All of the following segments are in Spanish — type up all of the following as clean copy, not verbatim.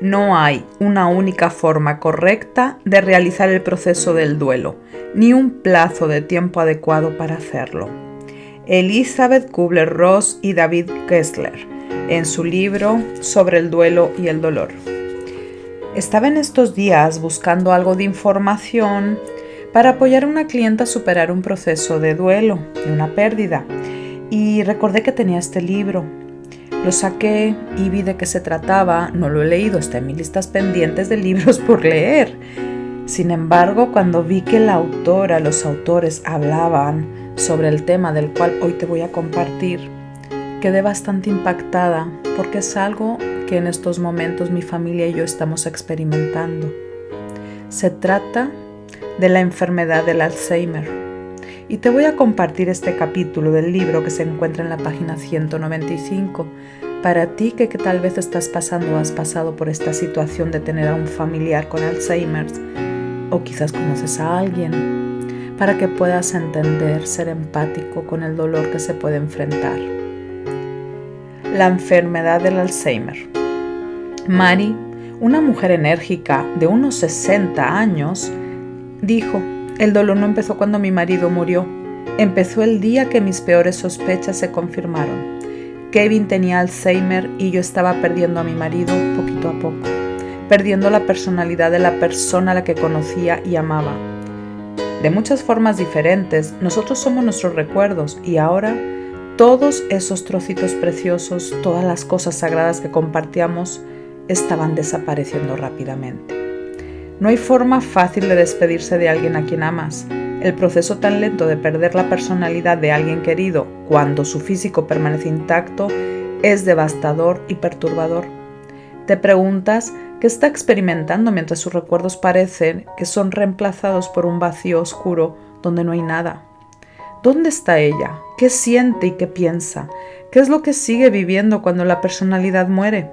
No hay una única forma correcta de realizar el proceso del duelo, ni un plazo de tiempo adecuado para hacerlo. Elizabeth Kubler-Ross y David Kessler, en su libro Sobre el duelo y el dolor. Estaba en estos días buscando algo de información para apoyar a una clienta a superar un proceso de duelo, de una pérdida, y recordé que tenía este libro. Lo saqué y vi de qué se trataba. No lo he leído, está en mis listas pendientes de libros por leer. Sin embargo, cuando vi que la autora, los autores hablaban sobre el tema del cual hoy te voy a compartir, quedé bastante impactada porque es algo que en estos momentos mi familia y yo estamos experimentando. Se trata de la enfermedad del Alzheimer. Y te voy a compartir este capítulo del libro que se encuentra en la página 195 para ti que tal vez estás pasando o has pasado por esta situación de tener a un familiar con Alzheimer o quizás conoces a alguien, para que puedas entender, ser empático con el dolor que se puede enfrentar. La enfermedad del Alzheimer. Mary, una mujer enérgica de unos 60 años, dijo: el dolor no empezó cuando mi marido murió. Empezó el día que mis peores sospechas se confirmaron. Kevin tenía Alzheimer y yo estaba perdiendo a mi marido poquito a poco, perdiendo la personalidad de la persona a la que conocía y amaba. De muchas formas diferentes, nosotros somos nuestros recuerdos y ahora todos esos trocitos preciosos, todas las cosas sagradas que compartíamos, estaban desapareciendo rápidamente. No hay forma fácil de despedirse de alguien a quien amas. El proceso tan lento de perder la personalidad de alguien querido cuando su físico permanece intacto es devastador y perturbador. Te preguntas qué está experimentando mientras sus recuerdos parecen que son reemplazados por un vacío oscuro donde no hay nada. ¿Dónde está ella? ¿Qué siente y qué piensa? ¿Qué es lo que sigue viviendo cuando la personalidad muere?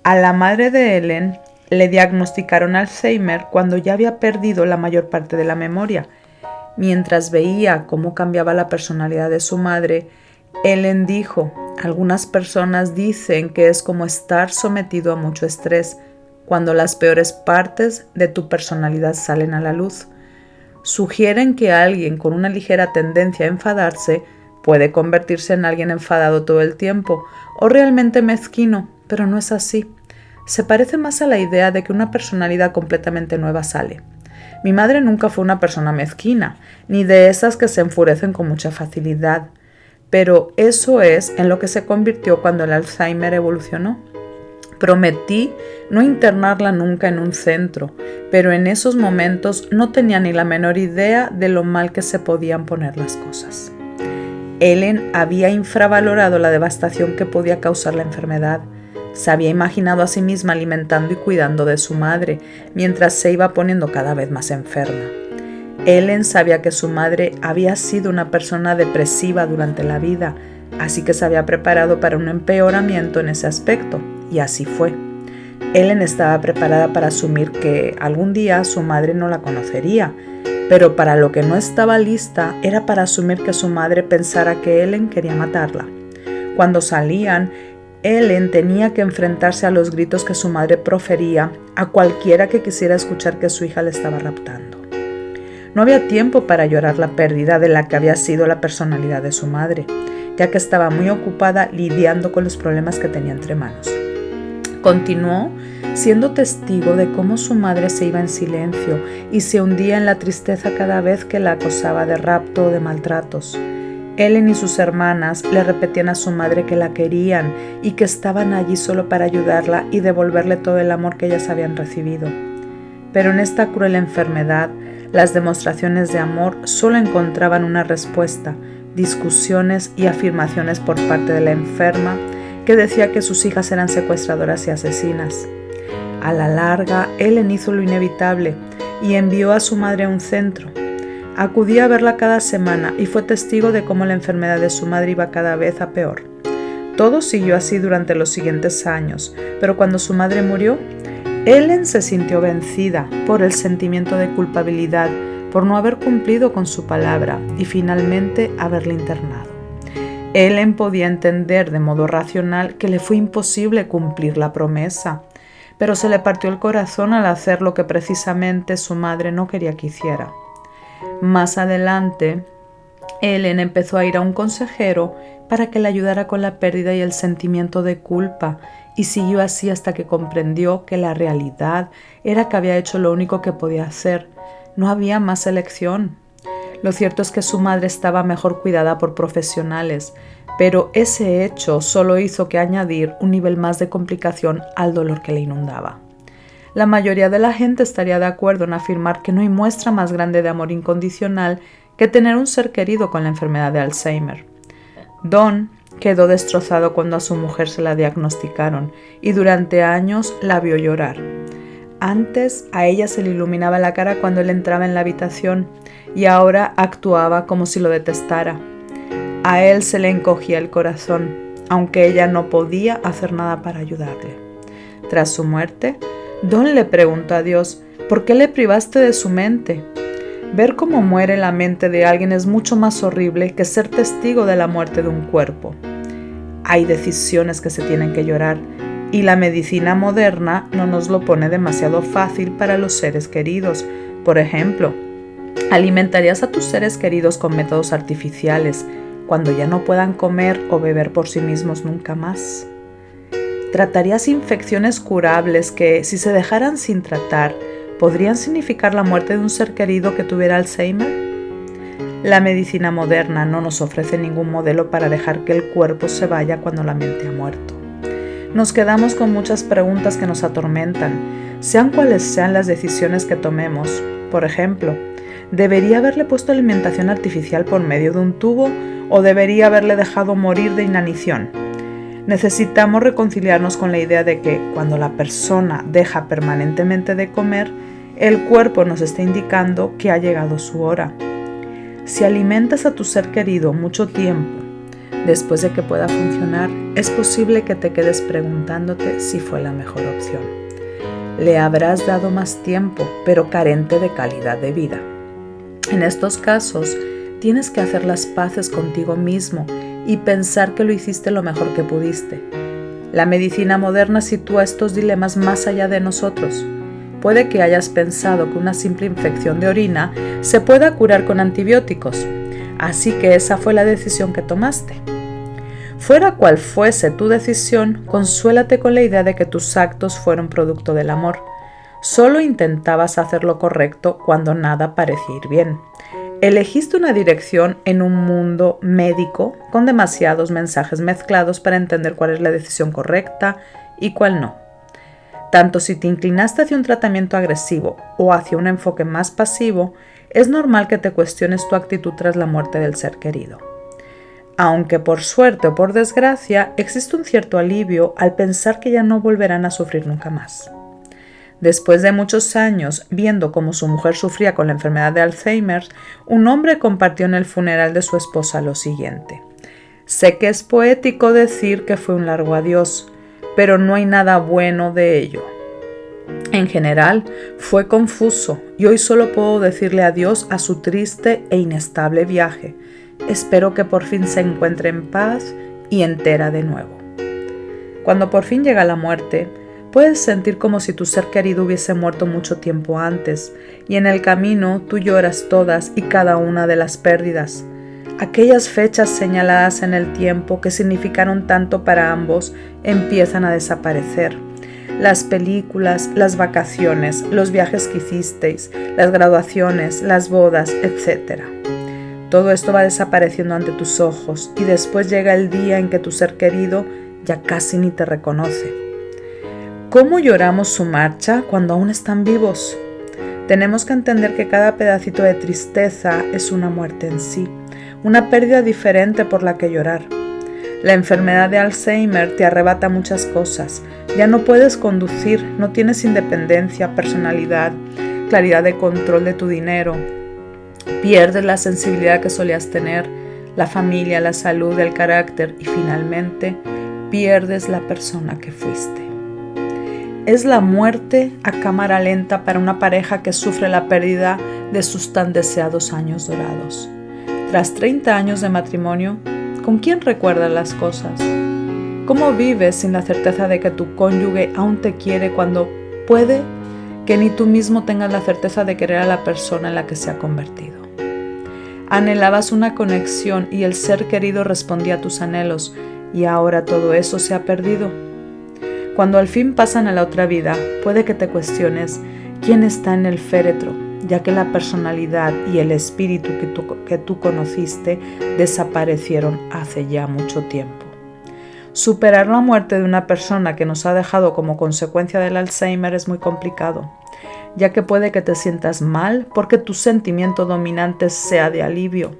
A la madre de Ellen le diagnosticaron Alzheimer cuando ya había perdido la mayor parte de la memoria. Mientras veía cómo cambiaba la personalidad de su madre, Ellen dijo: algunas personas dicen que es como estar sometido a mucho estrés cuando las peores partes de tu personalidad salen a la luz. Sugieren que alguien con una ligera tendencia a enfadarse puede convertirse en alguien enfadado todo el tiempo o realmente mezquino, pero no es así. Se parece más a la idea de que una personalidad completamente nueva sale. Mi madre nunca fue una persona mezquina, ni de esas que se enfurecen con mucha facilidad, pero eso es en lo que se convirtió cuando el Alzheimer evolucionó. Prometí no internarla nunca en un centro, pero en esos momentos no tenía ni la menor idea de lo mal que se podían poner las cosas. Ellen había infravalorado la devastación que podía causar la enfermedad. Se había imaginado a sí misma alimentando y cuidando de su madre, mientras se iba poniendo cada vez más enferma. Ellen sabía que su madre había sido una persona depresiva durante la vida, así que se había preparado para un empeoramiento en ese aspecto, y así fue. Ellen estaba preparada para asumir que algún día su madre no la conocería, pero para lo que no estaba lista era para asumir que su madre pensara que Ellen quería matarla. Cuando salían, Ellen tenía que enfrentarse a los gritos que su madre profería a cualquiera que quisiera escuchar que su hija le estaba raptando. No había tiempo para llorar la pérdida de la que había sido la personalidad de su madre, ya que estaba muy ocupada lidiando con los problemas que tenía entre manos. Continuó siendo testigo de cómo su madre se iba en silencio y se hundía en la tristeza cada vez que la acosaba de rapto o de maltratos. Ellen y sus hermanas le repetían a su madre que la querían y que estaban allí solo para ayudarla y devolverle todo el amor que ellas habían recibido. Pero en esta cruel enfermedad, las demostraciones de amor solo encontraban una respuesta: discusiones y afirmaciones por parte de la enferma, que decía que sus hijas eran secuestradoras y asesinas. A la larga, Ellen hizo lo inevitable y envió a su madre a un centro. Acudía a verla cada semana y fue testigo de cómo la enfermedad de su madre iba cada vez a peor. Todo siguió así durante los siguientes años, pero cuando su madre murió, Ellen se sintió vencida por el sentimiento de culpabilidad por no haber cumplido con su palabra y finalmente haberla internado. Ellen podía entender de modo racional que le fue imposible cumplir la promesa, pero se le partió el corazón al hacer lo que precisamente su madre no quería que hiciera. Más adelante, Ellen empezó a ir a un consejero para que le ayudara con la pérdida y el sentimiento de culpa, y siguió así hasta que comprendió que la realidad era que había hecho lo único que podía hacer. No había más elección. Lo cierto es que su madre estaba mejor cuidada por profesionales, pero ese hecho solo hizo que añadir un nivel más de complicación al dolor que le inundaba. La mayoría de la gente estaría de acuerdo en afirmar que no hay muestra más grande de amor incondicional que tener un ser querido con la enfermedad de Alzheimer. Don quedó destrozado cuando a su mujer se la diagnosticaron y durante años la vio llorar. Antes a ella se le iluminaba la cara cuando él entraba en la habitación y ahora actuaba como si lo detestara. A él se le encogía el corazón, aunque ella no podía hacer nada para ayudarle. Tras su muerte, Don le preguntó a Dios, ¿por qué le privaste de su mente? Ver cómo muere la mente de alguien es mucho más horrible que ser testigo de la muerte de un cuerpo. Hay decisiones que se tienen que llorar y la medicina moderna no nos lo pone demasiado fácil para los seres queridos. Por ejemplo, ¿alimentarías a tus seres queridos con métodos artificiales cuando ya no puedan comer o beber por sí mismos nunca más? ¿Tratarías infecciones curables que, si se dejaran sin tratar, podrían significar la muerte de un ser querido que tuviera Alzheimer? La medicina moderna no nos ofrece ningún modelo para dejar que el cuerpo se vaya cuando la mente ha muerto. Nos quedamos con muchas preguntas que nos atormentan, sean cuales sean las decisiones que tomemos. Por ejemplo, ¿debería haberle puesto alimentación artificial por medio de un tubo o debería haberle dejado morir de inanición? Necesitamos reconciliarnos con la idea de que cuando la persona deja permanentemente de comer, el cuerpo nos está indicando que ha llegado su hora. Si alimentas a tu ser querido mucho tiempo después de que pueda funcionar, es posible que te quedes preguntándote si fue la mejor opción. Le habrás dado más tiempo, pero carente de calidad de vida. En estos casos, tienes que hacer las paces contigo mismo y pensar que lo hiciste lo mejor que pudiste. La medicina moderna sitúa estos dilemas más allá de nosotros. Puede que hayas pensado que una simple infección de orina se pueda curar con antibióticos, así que esa fue la decisión que tomaste. Fuera cual fuese tu decisión, consuélate con la idea de que tus actos fueron producto del amor. Solo intentabas hacer lo correcto cuando nada parecía ir bien. Elegiste una dirección en un mundo médico con demasiados mensajes mezclados para entender cuál es la decisión correcta y cuál no. Tanto si te inclinaste hacia un tratamiento agresivo o hacia un enfoque más pasivo, es normal que te cuestiones tu actitud tras la muerte del ser querido. Aunque por suerte o por desgracia, existe un cierto alivio al pensar que ya no volverán a sufrir nunca más. Después de muchos años viendo cómo su mujer sufría con la enfermedad de Alzheimer, un hombre compartió en el funeral de su esposa lo siguiente: sé que es poético decir que fue un largo adiós, pero no hay nada bueno de ello. En general, fue confuso y hoy solo puedo decirle adiós a su triste e inestable viaje. Espero que por fin se encuentre en paz y entera de nuevo. Cuando por fin llega la muerte, puedes sentir como si tu ser querido hubiese muerto mucho tiempo antes, y en el camino tú lloras todas y cada una de las pérdidas. Aquellas fechas señaladas en el tiempo que significaron tanto para ambos empiezan a desaparecer. Las películas, las vacaciones, los viajes que hicisteis, las graduaciones, las bodas, etc. Todo esto va desapareciendo ante tus ojos y después llega el día en que tu ser querido ya casi ni te reconoce. ¿Cómo lloramos su marcha cuando aún están vivos? Tenemos que entender que cada pedacito de tristeza es una muerte en sí, una pérdida diferente por la que llorar. La enfermedad de Alzheimer te arrebata muchas cosas. Ya no puedes conducir, no tienes independencia, personalidad, claridad de control de tu dinero. Pierdes la sensibilidad que solías tener, la familia, la salud, el carácter y finalmente pierdes la persona que fuiste. Es la muerte a cámara lenta para una pareja que sufre la pérdida de sus tan deseados años dorados. Tras 30 años de matrimonio, ¿con quién recuerdas las cosas? ¿Cómo vives sin la certeza de que tu cónyuge aún te quiere cuando puede que ni tú mismo tengas la certeza de querer a la persona en la que se ha convertido? Anhelabas una conexión y el ser querido respondía a tus anhelos, y ahora todo eso se ha perdido. Cuando al fin pasan a la otra vida, puede que te cuestiones quién está en el féretro, ya que la personalidad y el espíritu que tú conociste desaparecieron hace ya mucho tiempo. Superar la muerte de una persona que nos ha dejado como consecuencia del Alzheimer es muy complicado, ya que puede que te sientas mal porque tu sentimiento dominante sea de alivio.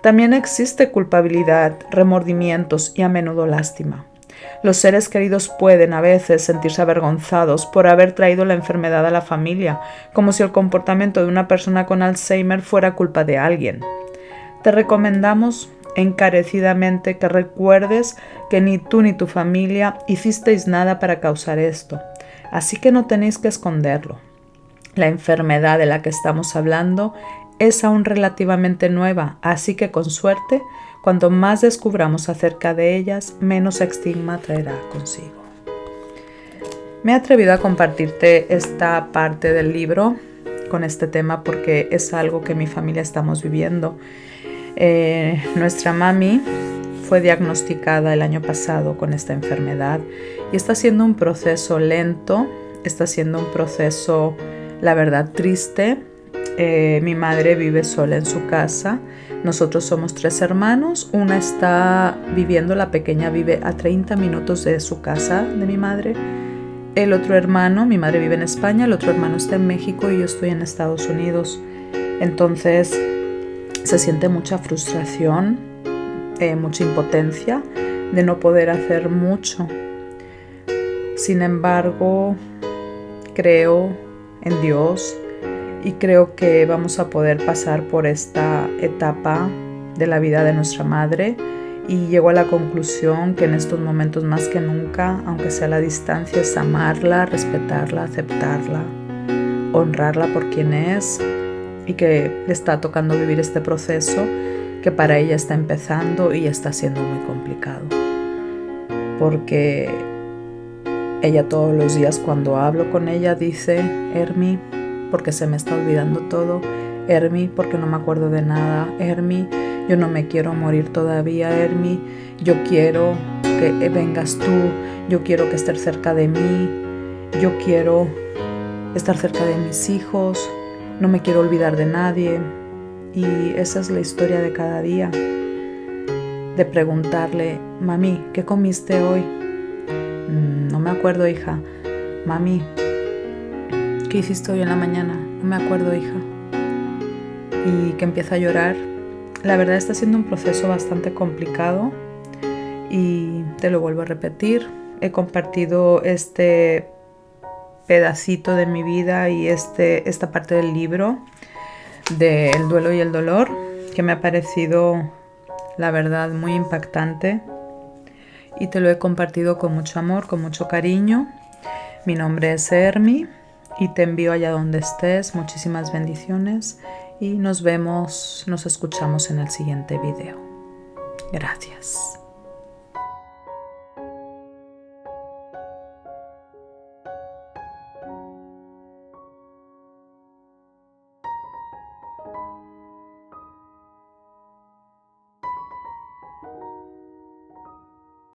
También existe culpabilidad, remordimientos y a menudo lástima. Los seres queridos pueden a veces sentirse avergonzados por haber traído la enfermedad a la familia, como si el comportamiento de una persona con Alzheimer fuera culpa de alguien. Te recomendamos encarecidamente que recuerdes que ni tú ni tu familia hicisteis nada para causar esto, así que no tenéis que esconderlo. La enfermedad de la que estamos hablando es aún relativamente nueva, así que con suerte, cuanto más descubramos acerca de ellas, menos estigma traerá consigo. Me he atrevido a compartirte esta parte del libro con este tema porque es algo que mi familia estamos viviendo. Nuestra mami fue diagnosticada el año pasado con esta enfermedad y está siendo un proceso lento, está siendo un proceso, la verdad, triste. Mi madre vive sola en su casa. Nosotros somos 3 hermanos. Una está viviendo, la pequeña vive a 30 minutos de su casa, de mi madre. El otro hermano, mi madre vive en España, el otro hermano está en México y yo estoy en Estados Unidos. Entonces se siente mucha frustración, mucha impotencia de no poder hacer mucho. Sin embargo, creo en Dios y creo que vamos a poder pasar por esta etapa de la vida de nuestra madre, y llego a la conclusión que en estos momentos más que nunca, aunque sea a la distancia, es amarla, respetarla, aceptarla, honrarla por quien es, y que le está tocando vivir este proceso que para ella está empezando y está siendo muy complicado, porque ella todos los días cuando hablo con ella dice: Hermi, porque se me está olvidando todo, Hermi, porque no me acuerdo de nada, Hermi, yo no me quiero morir todavía, Hermi, yo quiero que vengas tú, yo quiero que estés cerca de mí, yo quiero estar cerca de mis hijos, no me quiero olvidar de nadie. Y esa es la historia de cada día, de preguntarle: mami, ¿qué comiste hoy? No me acuerdo, hija. Mami, ¿qué hiciste hoy en la mañana? No me acuerdo, hija. Y que empieza a llorar. La verdad está siendo un proceso bastante complicado y te lo vuelvo a repetir. He compartido este pedacito de mi vida y esta parte del libro del duelo y el dolor, que me ha parecido, la verdad, muy impactante, y te lo he compartido con mucho amor, con mucho cariño. Mi nombre es Hermi y te envío allá donde estés muchísimas bendiciones y nos vemos, nos escuchamos en el siguiente video. Gracias.